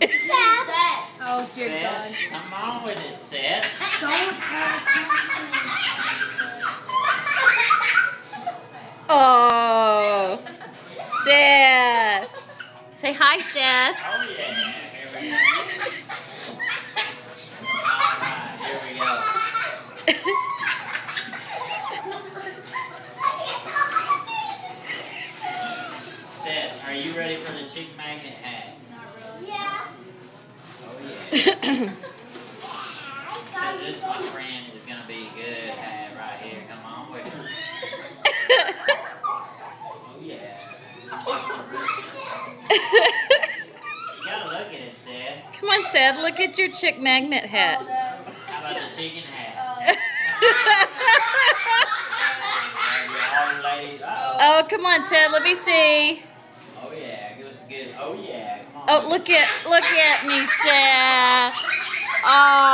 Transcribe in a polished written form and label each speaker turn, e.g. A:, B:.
A: Seth.
B: Oh, dear
C: Seth,
B: God.
C: come on with it, Seth.
B: Don't have
D: Oh, Seth. Say hi, Seth.
C: Oh, yeah. Here we go. Alright, here we go. Seth, are you ready for the chick magnet hat?
A: Yeah.
C: Oh, yeah. So this, my friend, is going to be a good hat right here. Come on with it. Oh, yeah. You got to look at it, Seth.
D: Come on, Seth. Look at your chick magnet hat.
C: How about the chicken hat? Old lady. Uh-oh.
D: Oh, come on, Seth. Let me see.
C: Oh, yeah. Give us a good. Oh, yeah. Come on.
D: Oh, look at me, Seth. Oh.